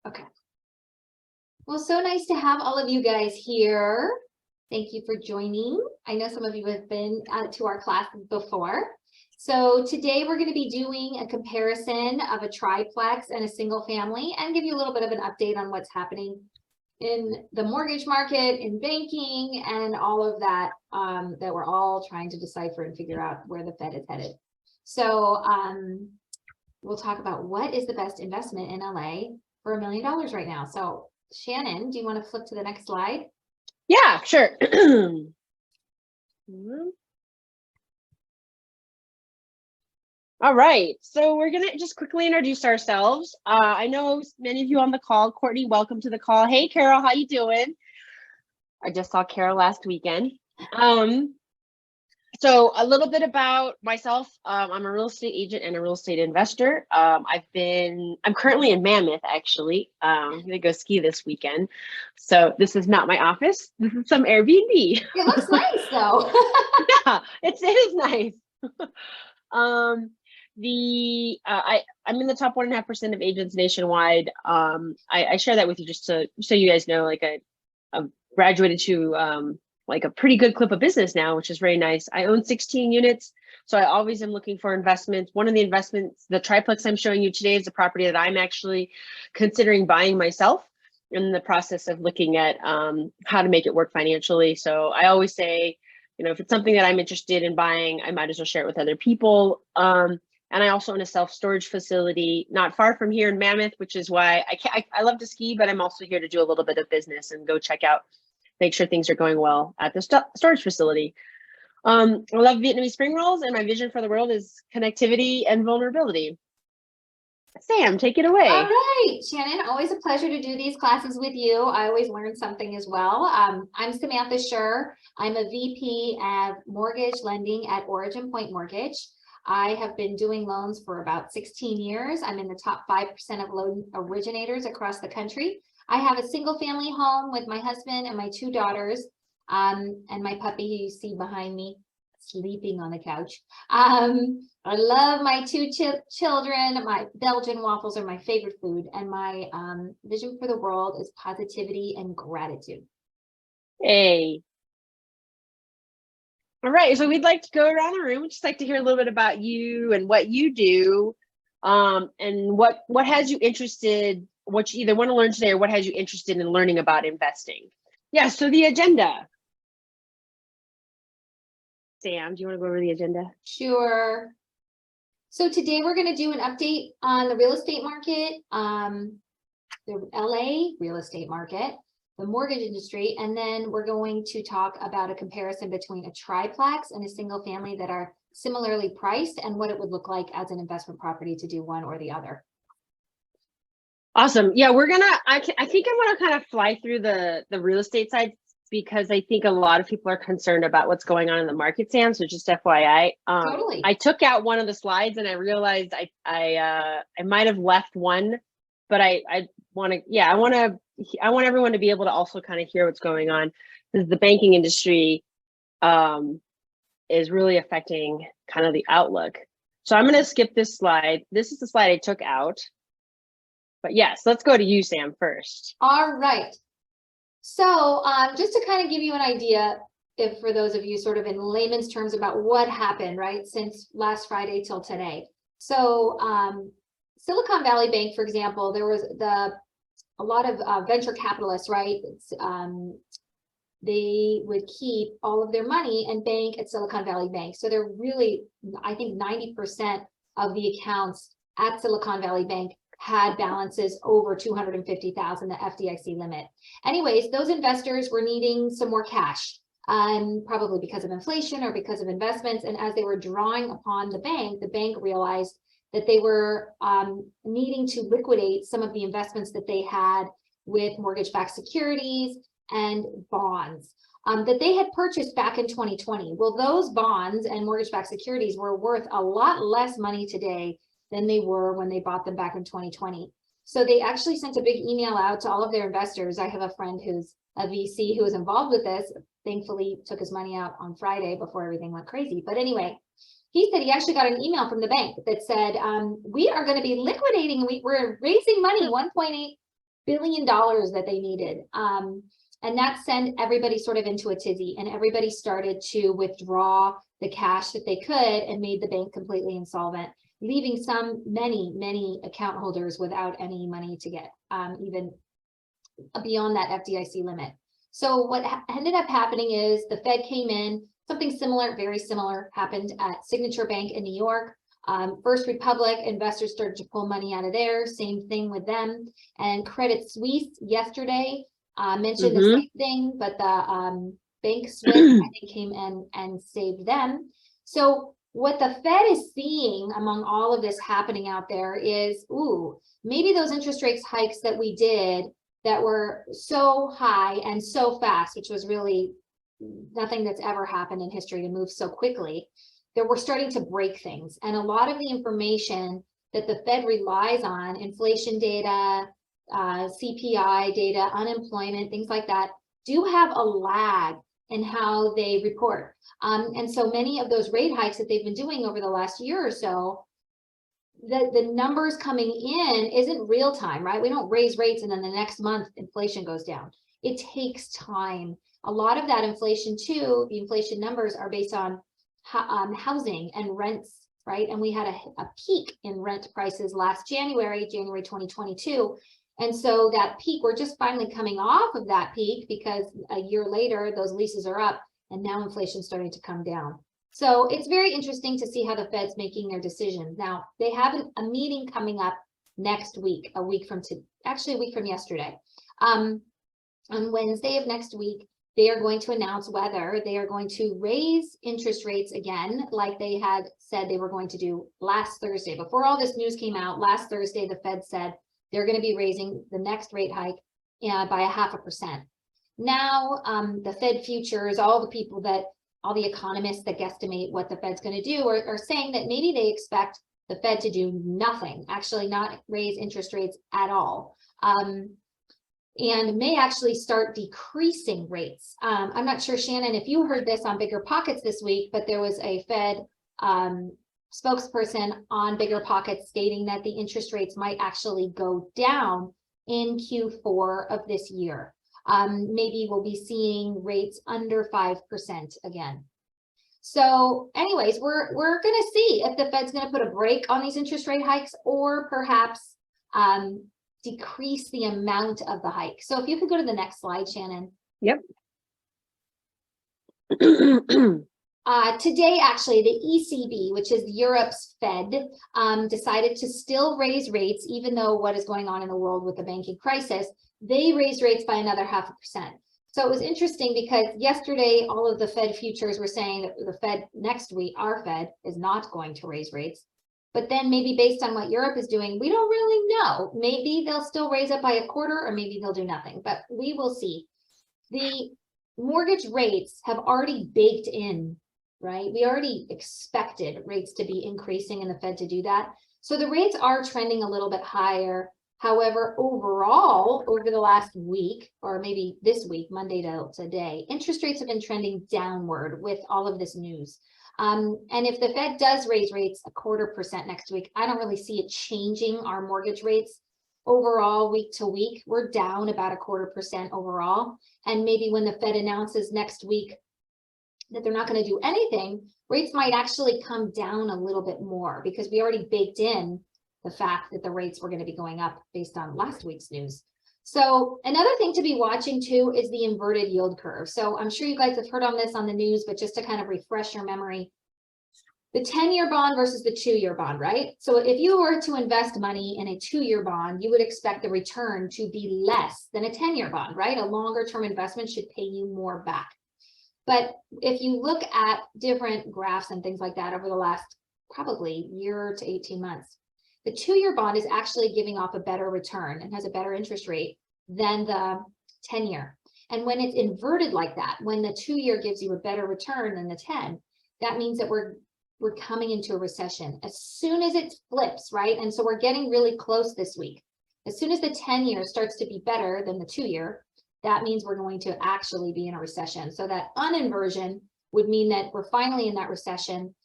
Okay. Well, so nice to have all of you guys here. Thank you for joining. I know some of you have been to our classes before. So today we're going to be doing a comparison of a triplex and a single family and give you a little bit of an update on what's happening in the mortgage market, in banking, and all of that that we're all trying to decipher and figure out where the Fed is headed. So we'll talk about what is the best investment in LA for $1 million right now. So Shannon, do you want to flip to the next slide? Yeah, sure. All right, so we're gonna just quickly introduce ourselves. I know many of you on the call. Courtney, welcome to the call. Hey, Carol, how you doing? I just saw Carol last weekend. So a little bit about myself. I'm a real estate agent and a real estate investor. I'm currently in Mammoth, actually. I'm gonna go ski this weekend. So this is not my office. This is some Airbnb. It looks nice though. Yeah, it is nice. I'm in the top 1.5% of agents nationwide. I share that with you just so you guys know, like I graduated to like a pretty good clip of business now, which is very nice. I own 16 units, so I always am looking for investments. One of the investments, the triplex I'm showing you today, is a property that I'm actually considering buying myself, in the process of looking at how to make it work financially. So I always say, you know, if it's something that I'm interested in buying, I might as well share it with other people. And I also own a self-storage facility not far from here in Mammoth, which is why I love to ski, but I'm also here to do a little bit of business and go check out, make sure things are going well at the storage facility. I love Vietnamese spring rolls, and my vision for the world is connectivity and vulnerability. Sam, take it away. All right, Shannon, always a pleasure to do these classes with you. I always learn something as well. I'm Samantha Shue. I'm a VP of mortgage lending at Origin Point Mortgage. I have been doing loans for about 16 years. I'm in the top 5% of loan originators across the country. I have a single family home with my husband and my 2 daughters, and my puppy who you see behind me sleeping on the couch. I love my 2 children. My Belgian waffles are my favorite food, and my vision for the world is positivity and gratitude. Hey. All right, so we'd like to go around the room. We'd just like to hear a little bit about you and what you do, and what has you interested, what you either want to learn today or what has you interested in learning about investing. Yeah, so the agenda. Sam, do you want to go over the agenda? Sure. So today we're going to do an update on the real estate market, the LA real estate market, the mortgage industry, and then we're going to talk about a comparison between a triplex and a single family that are similarly priced and what it would look like as an investment property to do one or the other. Awesome. Yeah, I think I want to kind of fly through the real estate side, because I think a lot of people are concerned about what's going on in the market, Sam. So just FYI, Totally. I took out one of the slides and I realized I might have left one, but I want everyone to be able to also kind of hear what's going on, because the banking industry is really affecting kind of the outlook. So I'm going to skip this slide. This is the slide I took out. But yes, let's go to you, Sam, first. All right. So just to kind of give you an idea, if for those of you sort of in layman's terms about what happened, right, since last Friday till today. So Silicon Valley Bank, for example, there was a lot of venture capitalists, right? They would keep all of their money and bank at Silicon Valley Bank. So they're really, I think 90% of the accounts at Silicon Valley Bank had balances over 250,000, the FDIC limit. Anyways, those investors were needing some more cash, probably because of inflation or because of investments. And as they were drawing upon the bank realized that they were needing to liquidate some of the investments that they had with mortgage-backed securities and bonds that they had purchased back in 2020. Well, those bonds and mortgage-backed securities were worth a lot less money today than they were when they bought them back in 2020. So they actually sent a big email out to all of their investors. I have a friend who's a VC who was involved with this, thankfully took his money out on Friday before everything went crazy. But anyway, he said he actually got an email from the bank that said, we are going to be liquidating, we're raising money, billion that they needed. And that sent everybody sort of into a tizzy, and everybody started to withdraw the cash that they could and made the bank completely insolvent, leaving many account holders without any money to get, even beyond that FDIC limit. So what ended up happening is the Fed came in, something similar, very similar happened at Signature Bank in New York. First Republic, investors started to pull money out of there, same thing with them. And Credit Suisse yesterday mentioned the same thing, but the Bank Swiss, I think, came in and saved them. So what the Fed is seeing among all of this happening out there is, ooh, maybe those interest rates hikes that we did that were so high and so fast, which was really nothing that's ever happened in history to move so quickly, that we're starting to break things. And a lot of the information that the Fed relies on, inflation data, CPI data, unemployment, things like that, do have a lag in how they report. And so many of those rate hikes that they've been doing over the last year or so, the numbers coming in isn't real time, right? We don't raise rates and then the next month inflation goes down. It takes time. A lot of that inflation too, the inflation numbers are based on housing and rents, right? And we had a peak in rent prices last January 2022. And so that peak, we're just finally coming off of that peak because a year later, those leases are up and now inflation's starting to come down. So it's very interesting to see how the Fed's making their decisions. Now, they have a meeting coming up next week, a week from yesterday. On Wednesday of next week, they are going to announce whether they are going to raise interest rates again, like they had said they were going to do last Thursday. Before all this news came out, last Thursday, the Fed said they're going to be raising the next rate hike by 0.5%. Now, the Fed futures, all the economists that guesstimate what the Fed's going to do are saying that maybe they expect the Fed to do nothing, actually not raise interest rates at all. And may actually start decreasing rates. I'm not sure, Shannon, if you heard this on Bigger Pockets this week, but there was a Fed spokesperson on Bigger Pockets stating that the interest rates might actually go down in Q4 of this year. Maybe we'll be seeing rates under 5% again. So anyways, we're going to see if the Fed's going to put a brake on these interest rate hikes or perhaps decrease the amount of the hike. So if you could go to the next slide, Shannon. Yep. Today, actually, the ECB, which is Europe's Fed, decided to still raise rates, even though what is going on in the world with the banking crisis, they raised rates by another 0.5%. So it was interesting because yesterday, all of the Fed futures were saying that the Fed next week, our Fed, is not going to raise rates. But then maybe based on what Europe is doing, we don't really know. Maybe they'll still raise it by 0.25, or maybe they'll do nothing, but we will see. The mortgage rates have already baked in, right? We already expected rates to be increasing and the Fed to do that. So the rates are trending a little bit higher. However, overall, over the last week, or maybe this week, Monday to today, interest rates have been trending downward with all of this news. And if the Fed does raise rates 0.25% next week, I don't really see it changing our mortgage rates overall week to week. We're down about 0.25% overall. And maybe when the Fed announces next week that they're not going to do anything, rates might actually come down a little bit more because we already baked in the fact that the rates were going to be going up based on last week's news. So another thing to be watching too is the inverted yield curve. So I'm sure you guys have heard on this on the news, but just to kind of refresh your memory, the 10-year bond versus the 2-year bond, right? So if you were to invest money in a 2-year bond, you would expect the return to be less than a 10-year bond, right? A longer term investment should pay you more back. But if you look at different graphs and things like that over the last probably year to 18 months, the 2-year bond is actually giving off a better return and has a better interest rate than the 10-year. And when it's inverted like that, when the 2-year gives you a better return than the 10, that means that we're coming into a recession. As soon as it flips, right? And so we're getting really close this week. As soon as the 10-year starts to be better than the 2-year, that means we're going to actually be in a recession. So that uninversion would mean that we're finally in that recession.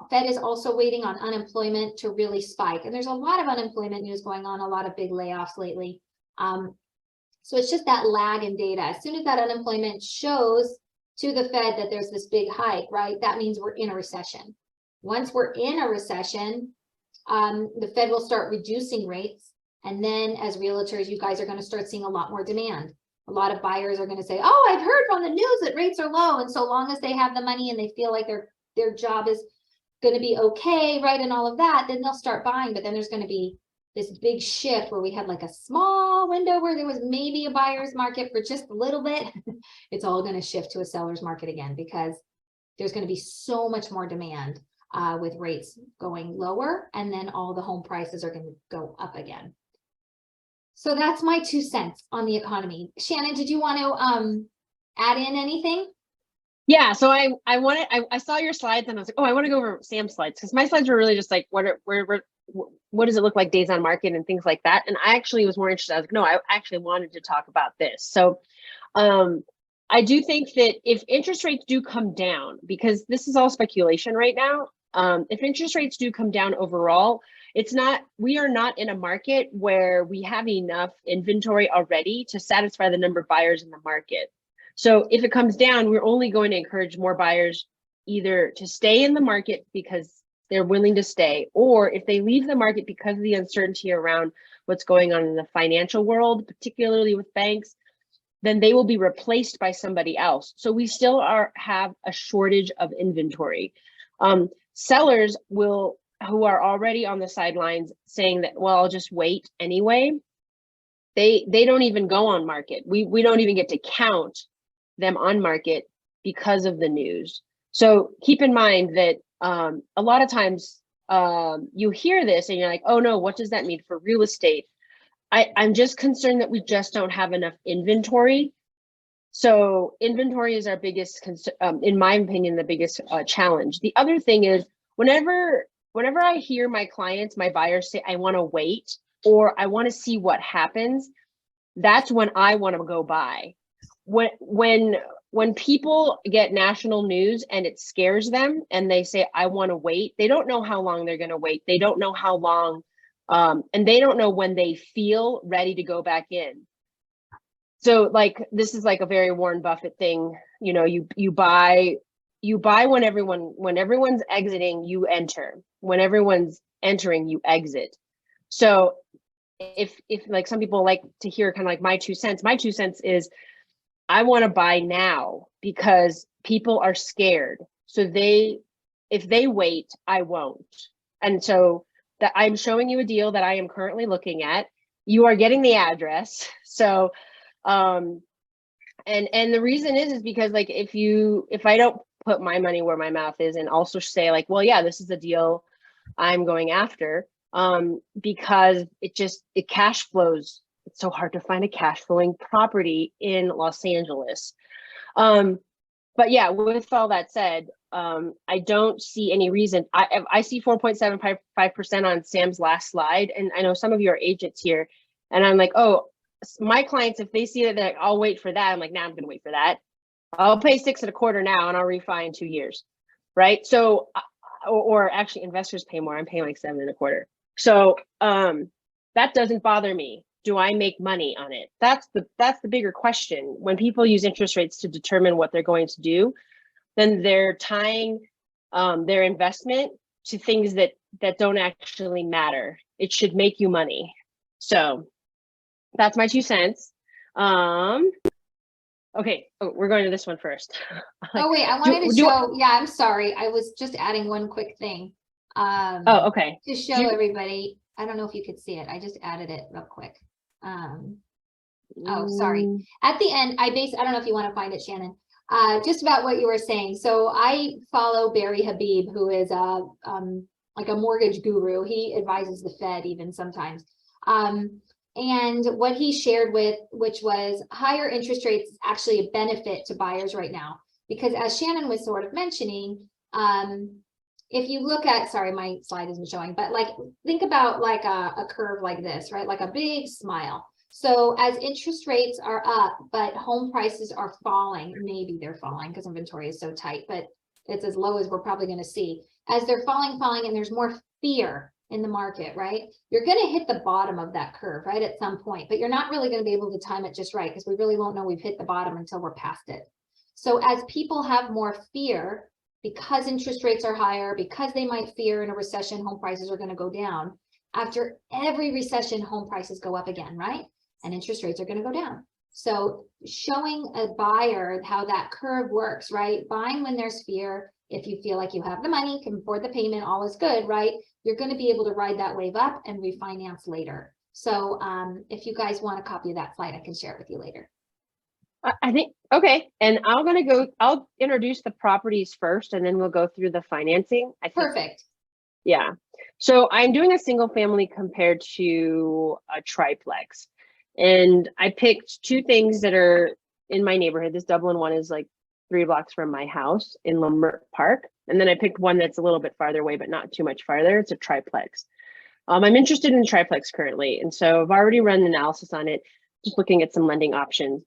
Fed is also waiting on unemployment to really spike. And there's a lot of unemployment news going on, a lot of big layoffs lately. So it's just that lag in data. As soon as that unemployment shows to the Fed that there's this big hike, right, that means we're in a recession. Once we're in a recession, the Fed will start reducing rates. And then as realtors, you guys are going to start seeing a lot more demand. A lot of buyers are going to say, oh, I've heard from the news that rates are low. And so long as they have the money and they feel like their job is going to be okay, right, and all of that, then they'll start buying. But then there's going to be this big shift where we had like a small window where there was maybe a buyer's market for just a little bit. It's all going to shift to a seller's market again, because there's going to be so much more demand with rates going lower, and then all the home prices are going to go up again. So that's my 2 cents on the economy. Shannon, did you want to add in anything? Yeah, so I saw your slides and I was like, oh, I want to go over Sam's slides, because my slides were really just like, what does it look like days on market and things like that. And I actually was more interested. I was like, no, I actually wanted to talk about this. So I do think that if interest rates do come down, because this is all speculation right now, if interest rates do come down overall, we are not in a market where we have enough inventory already to satisfy the number of buyers in the market. So if it comes down, we're only going to encourage more buyers either to stay in the market because they're willing to stay, or if they leave the market because of the uncertainty around what's going on in the financial world, particularly with banks, then they will be replaced by somebody else. So we still have a shortage of inventory. Sellers who are already on the sidelines saying that, well, I'll just wait anyway. They don't even go on market. We don't even get to count them on market because of the news. So keep in mind that a lot of times you hear this and you're like, oh no, what does that mean for real estate? I'm just concerned that we just don't have enough inventory. So inventory is our biggest, in my opinion, the biggest challenge. The other thing is whenever I hear my clients, my buyers say, I want to wait, or I want to see what happens, that's when I want to go buy. When people get national news and it scares them and they say, I want to wait, they don't know how long they're going to wait. They don't know how long, and they don't know when they feel ready to go back in. So like, this is like a very Warren Buffett thing. You know, you buy when everyone's exiting, you enter. When everyone's entering, you exit. So if like some people like to hear kind of like my 2 cents is I want to buy now because people are scared. So if they wait, I won't. And so that I'm showing you a deal that I am currently looking at. You are getting the address. So and the reason is because like if I don't put my money where my mouth is and also say like, well, yeah, this is the deal I'm going after, because it cash flows. It's so hard to find a cash flowing property in Los Angeles. But yeah, with all that said, I don't see any reason. I see 4.75% on Sam's last slide, and I know some of you are agents here, and I'm like, oh, my clients, if they see that, they're like, I'll wait for that. I'm like, nah, I'm going to wait for that. I'll pay 6.25% now, and I'll refi in 2 years, right? So, or actually, investors pay more. I'm paying like 7.25%. So that doesn't bother me. Do I make money on it? That's the bigger question. When people use interest rates to determine what they're going to do, then they're tying their investment to things that don't actually matter. It should make you money. So that's my 2 cents. Okay, we're going to this one first. Oh wait, I wanted to show. Yeah, I'm sorry. I was just adding one quick thing. Oh, okay. To show everybody. I don't know if you could see it. I just added it real quick. Oh, sorry. At the end, I don't know if you want to find it, Shannon. Just about what you were saying. So I follow Barry Habib, who is like a mortgage guru. He advises the Fed even sometimes. And what he shared which was higher interest rates is actually a benefit to buyers right now, because as Shannon was sort of mentioning, if you look at, sorry, my slide isn't showing, but like, think about like a curve like this, right? Like a big smile. So as interest rates are up, but home prices are falling, maybe they're falling because inventory is so tight, but it's as low as we're probably going to see. As they're falling, and there's more fear in the market, right? You're going to hit the bottom of that curve, right, at some point, but you're not really going to be able to time it just right because we really won't know we've hit the bottom until we're past it. So as people have more fear, because interest rates are higher, because they might fear in a recession, home prices are going to go down. After every recession, home prices go up again, right? And interest rates are going to go down. So showing a buyer how that curve works, right? Buying when there's fear. If you feel like you have the money, can afford the payment, all is good, right? You're going to be able to ride that wave up and refinance later. So if you guys want a copy of that slide, I can share it with you later. I think, okay. And I'll introduce the properties first and then we'll go through the financing. I think. Perfect. Yeah. So I'm doing a single family compared to a triplex. And I picked two things that are in my neighborhood. This Dublin one is like 3 blocks from my house in Leimert Park. And then I picked one that's a little bit farther away, but not too much farther. It's a triplex. I'm interested in triplex currently. And so I've already run an analysis on it, just looking at some lending options.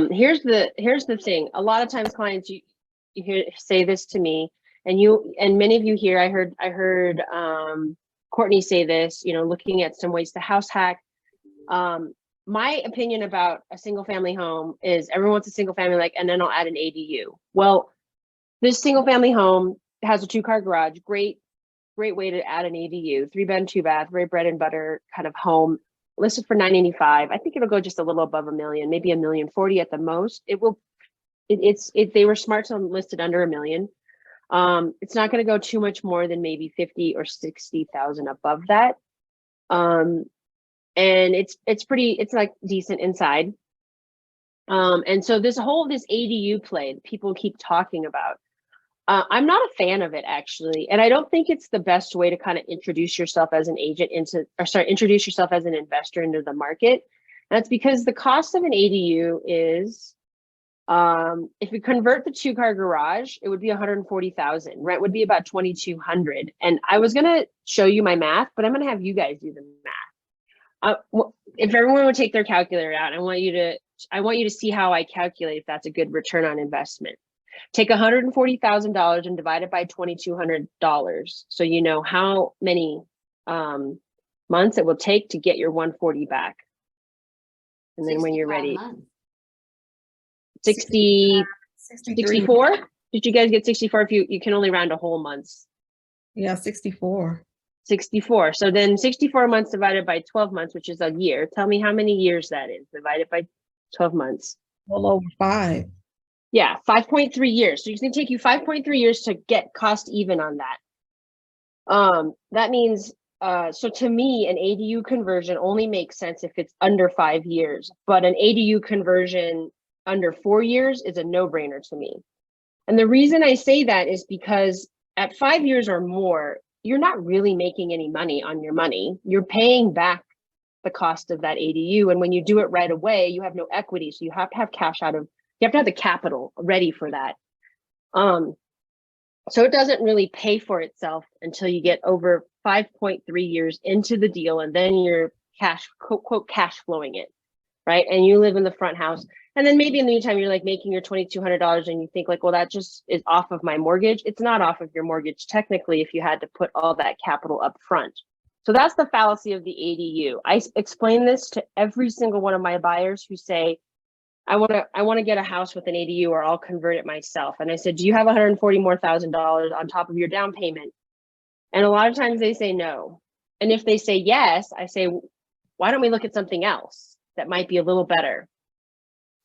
Here's the thing. A lot of times clients, you hear say this to me, and many of you here, I heard Courtney say this, looking at some ways to house hack. My opinion about a single family home is everyone wants a single family, and then I'll add an ADU. Well, this single family home has a 2-car garage, great way to add an ADU, 3-bed, 2-bath, very bread and butter kind of home. Listed for $985. I think it'll go just a little above $1 million, maybe $1,040,000 at the most. It will. They were smart to list it under $1 million. It's not going to go too much more than maybe 50 or 60,000 above that. And it's like decent inside. And so this ADU play that people keep talking about, I'm not a fan of it actually. And I don't think it's the best way to kind of introduce yourself as an agent introduce yourself as an investor into the market. And that's because the cost of an ADU is, if we convert the 2-car garage, it would be $140,000. Rent would be about $2,200. And I was going to show you my math, but I'm going to have you guys do the math. If everyone would take their calculator out, I want you to see how I calculate if that's a good return on investment. Take $140,000 and divide it by $2,200. So you know how many months it will take to get your 140 back. And then when you're ready, 64. Did you guys get 64? If you can only round to whole months. Yeah, 64. 64. So then 64 months divided by 12 months, which is a year. Tell me how many years that is divided by 12 months. Well over 5. Yeah, 5.3 years. So it's going to take you 5.3 years to get cost even on that. That means, so to me, an ADU conversion only makes sense if it's under 5 years, but an ADU conversion under 4 years is a no-brainer to me. And the reason I say that is because at 5 years or more, you're not really making any money on your money. You're paying back the cost of that ADU. And when you do it right away, you have no equity. So you have to have cash you have to have the capital ready for that. So it doesn't really pay for itself until you get over 5.3 years into the deal, and then you're quote cash flowing it, right? And you live in the front house. And then maybe in the meantime, you're like making your $2,200 and you think like, well, that just is off of my mortgage. It's not off of your mortgage technically if you had to put all that capital up front. So that's the fallacy of the ADU. I explain this to every single one of my buyers who say, I want to get a house with an ADU or I'll convert it myself. And I said, do you have $140,000 more on top of your down payment? And a lot of times they say no. And if they say yes, I say, why don't we look at something else that might be a little better?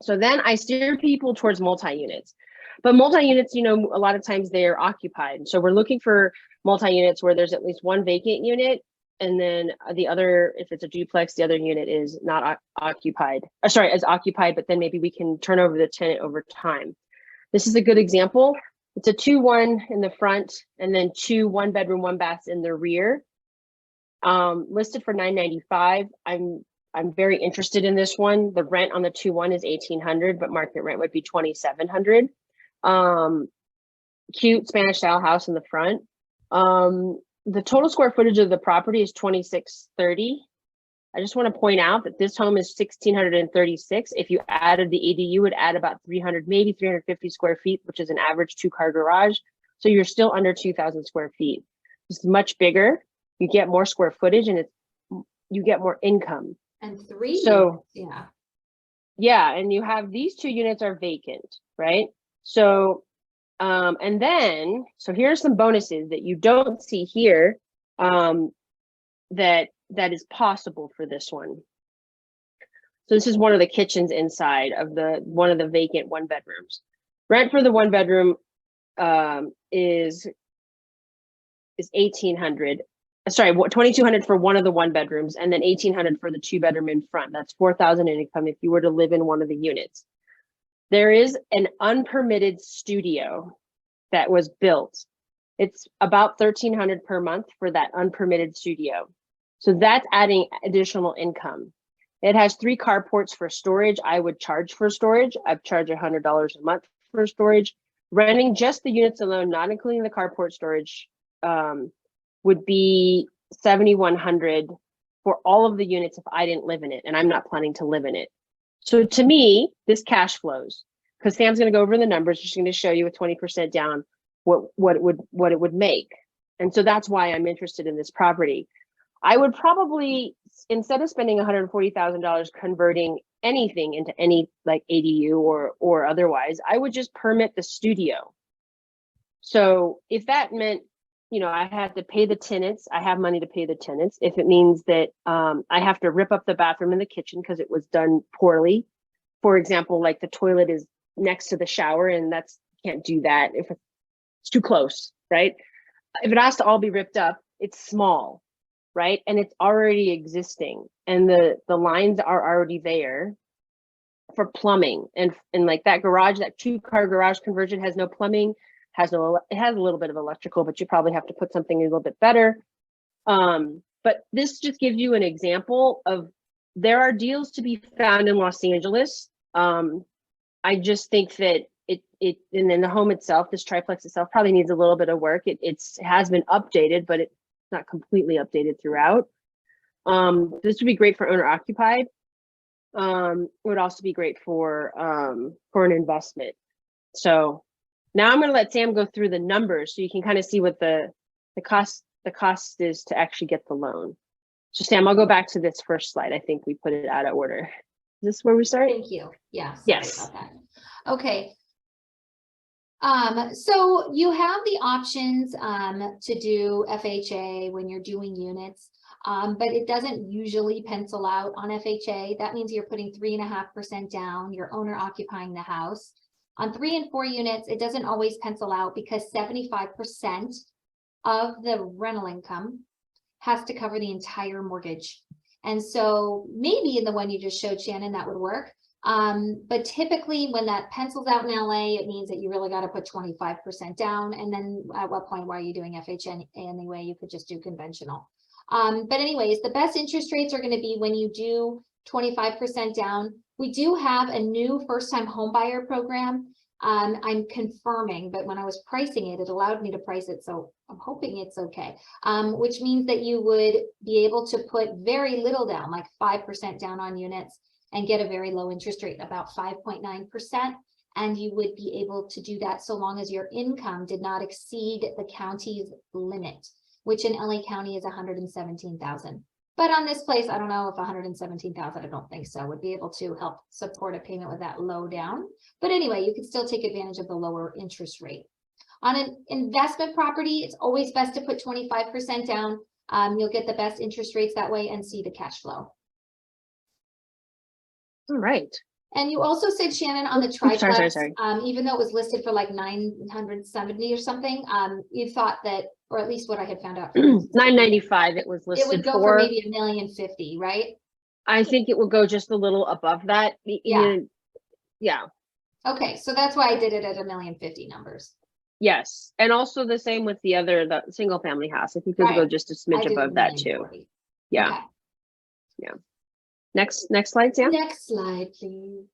So then I steer people towards multi-units. But multi-units, a lot of times they're occupied. So we're looking for multi-units where there's at least one vacant unit. And then the other, if it's a duplex, the other unit is not occupied. Is occupied, but then maybe we can turn over the tenant over time. This is a good example. It's a 2-1 in the front and then 2 1-bedroom, 1-baths in the rear. Listed for $995. I'm very interested in this one. The rent on the 2-1 is $1,800, but market rent would be $2,700. Cute Spanish style house in the front. The total square footage of the property is 2,630. I just want to point out that this home is 1,636. If you added the ADU, it would add about 300, maybe 350 square feet, which is an average 2-car garage. So you're still under 2,000 square feet. It's much bigger. you get more square footage, and you get more income. And 3 So units, yeah. yeah, and you have these 2 units are vacant, right? So and then, so here's some bonuses that you don't see here, that is possible for this one. So this is one of the kitchens inside of one of the vacant 1-bedrooms. Rent for the 1-bedroom is $1,800. Sorry, $2,200 for one of the 1-bedrooms, and then $1,800 for the 2-bedroom in front. That's $4,000 in income if you were to live in one of the units. There is an unpermitted studio that was built. It's about $1,300 per month for that unpermitted studio. So that's adding additional income. It has 3 carports for storage. I would charge for storage. I've charged $100 a month for storage. Renting just the units alone, not including the carport storage, would be $7,100 for all of the units if I didn't live in it, and I'm not planning to live in it. So to me, this cash flows, because Sam's going to go over the numbers. She's going to show you with 20% down what it would make. And so that's why I'm interested in this property. I would probably, instead of spending $140,000 converting anything into any like ADU or otherwise, I would just permit the studio. So if that meant, I had to pay the tenants, I have money to pay the tenants. If it means that I have to rip up the bathroom and the kitchen because it was done poorly, for example, like the toilet is next to the shower, and can't do that if it's too close, right? If it has to all be ripped up, it's small, right? And it's already existing, and the lines are already there for plumbing, and like that garage, that 2-car garage conversion has no plumbing. It has a little bit of electrical, but you probably have to put something a little bit better. But this just gives you an example of there are deals to be found in Los Angeles. I just think that and then the home itself, this triplex itself, probably needs a little bit of work. It has been updated, but it's not completely updated throughout. This would be great for owner occupied. It would also be great for an investment. So now I'm going to let Sam go through the numbers so you can kind of see what the cost is to actually get the loan. So Sam, I'll go back to this first slide. I think we put it out of order. Is this where we start? Thank you. Yeah. Sorry Yes. about that. Okay. So you have the options to do FHA when you're doing units, but it doesn't usually pencil out on FHA. That means you're putting 3.5% down, you're owner occupying the house. On 3 and 4 units, it doesn't always pencil out because 75% of the rental income has to cover the entire mortgage. And so maybe in the one you just showed, Shannon, that would work. But typically when that pencils out in LA, it means that you really got to put 25% down. And then at what point, why are you doing FHA anyway? You could just do conventional. But anyways, the best interest rates are going to be when you do 25% down. We do have a new first-time home buyer program. I'm confirming, but when I was pricing it, it allowed me to price it. So I'm hoping it's okay. Which means that you would be able to put very little down, like 5% down on units, and get a very low interest rate, about 5.9%. And you would be able to do that so long as your income did not exceed the county's limit, which in LA County is $117,000. But on this place, I don't know if $117,000, I don't think so, would be able to help support a payment with that low down. But anyway, you can still take advantage of the lower interest rate. On an investment property, it's always best to put 25% down. You'll get the best interest rates that way and see the cash flow. All right. And you also said, Shannon, on the triplex, sorry. Even though it was listed for like 970 or something, you thought that, or at least what I had found out, 995 it was listed it would go for maybe $1,050,000, right? I think it will go just a little above that. Yeah. Yeah. Okay, so that's why I did it at $1,050,000 numbers. Yes, and also the same with the single family house. I think it would go just a smidge above that too. Yeah. Okay. Yeah. Next slide, Sam. Next slide, please.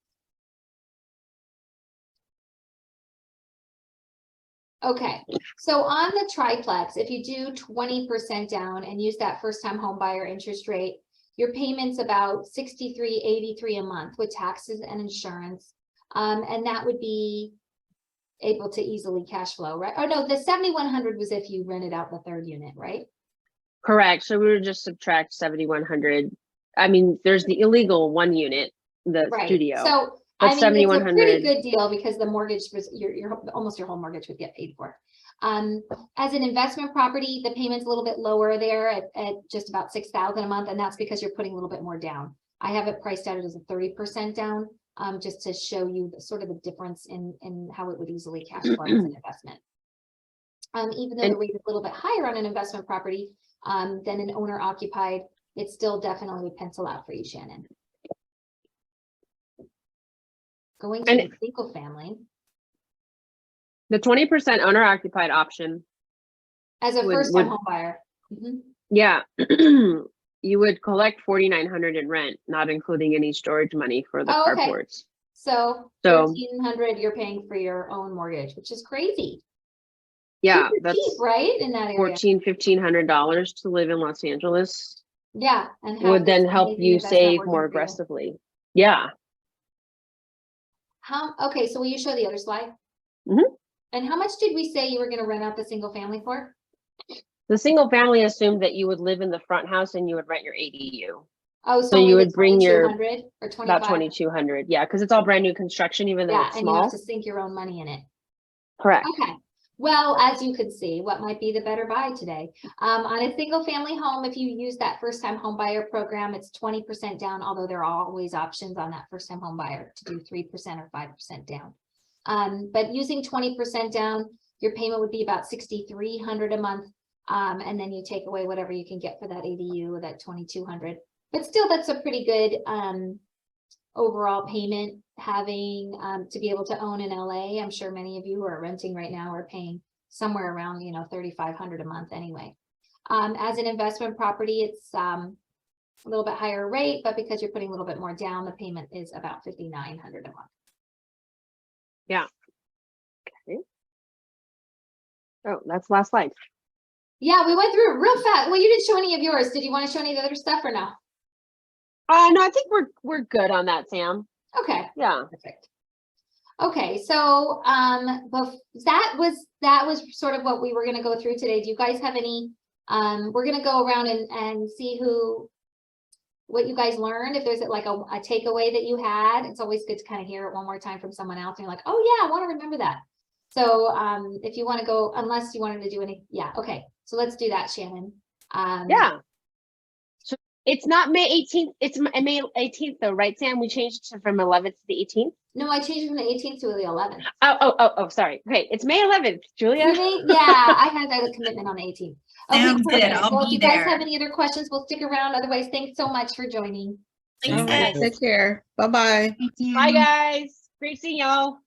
Okay, so on the triplex, if you do 20% down and use that first-time home buyer interest rate, your payment's about $63.83 a month with taxes and insurance, and that would be able to easily cash flow, right? Oh no, the $7,100 was if you rented out the third unit, right? Correct. So we would just subtract 7,100. I mean, there's the illegal 1 unit, the Right. studio. So But I mean, it's a pretty 7,100. good deal because the mortgage was almost your whole mortgage would get paid for. As an investment property, the payment's a little bit lower there at just about 6,000 a month, and that's because you're putting a little bit more down. I have it priced out as a 30% down, just to show you sort of the difference in how it would easily cash flow as an investment. Even though the rate is a little bit higher on an investment property than an owner occupied, it still definitely would pencil out for you, Shannon. Going to a single family. The 20% owner occupied option. As a first time home buyer. Mhm. Yeah. You would collect 4,900 in rent, not including any storage money for the Okay. carports. So 1,300 you're paying for your own mortgage, which is crazy. Yeah, Super that's cheap, right? In that area. $1,500 to live in Los Angeles. Yeah. And have Would this then help amazing you investment save working more for you. aggressively. Yeah. Okay, so will you show the other slide? Mhm. And how much did we say you were going to rent out the single family for? The single family assumed that you would live in the front house and you would rent your ADU. Oh, So you would bring your 2,200 or 25? about 2,200. Yeah, because it's all brand new construction, even though Yeah, it's and you have small. to sink your own money in it. Correct. Okay. Well, as you can see, what might be the better buy today? On a single family home, if you use that first time home buyer program, it's 20% down, although there are always options on that first time home buyer to do 3% or 5% down. But using 20% down, your payment would be about 6,300 a month. And then you take away whatever you can get for that ADU, that 2,200. But still, that's a pretty good overall payment, having to be able to own in LA. I'm sure many of you who are renting right now are paying somewhere around 3,500 a month anyway. As an investment property, it's a little bit higher rate, but because you're putting a little bit more down, the payment is about 5,900 a month. Yeah. Okay. Oh, that's the last slide. Yeah, we went through it real fast. Well, you didn't show any of yours. Did you want to show any of the other stuff or no? No, I think we're good on that, Sam. Okay. Yeah. Perfect. Okay, so that was sort of what we were going to go through today. Do you guys have any? We're going to go around and see what you guys learned. If there's like a takeaway that you had, it's always good to kind of hear it one more time from someone else. And you're like, oh yeah, I want to remember that. So if you want to go, unless you wanted to do any, yeah, okay. So let's do that, Shannon. Yeah. So it's not May 18th. It's May 18th though, right, Sam? We changed it from 11th to the 18th. No, I changed it from the 18th to the 11th. Oh, sorry. Okay, it's May 11th, Julia. Really? Yeah, I had a commitment on the 18th. Okay, Sounds good. perfect. I'll Well, if be you guys there. have any other questions, we'll stick around. Otherwise, thanks so much for joining. Thanks, All right, guys. take care. Bye-bye. Thank you. Bye, guys. Great seeing y'all.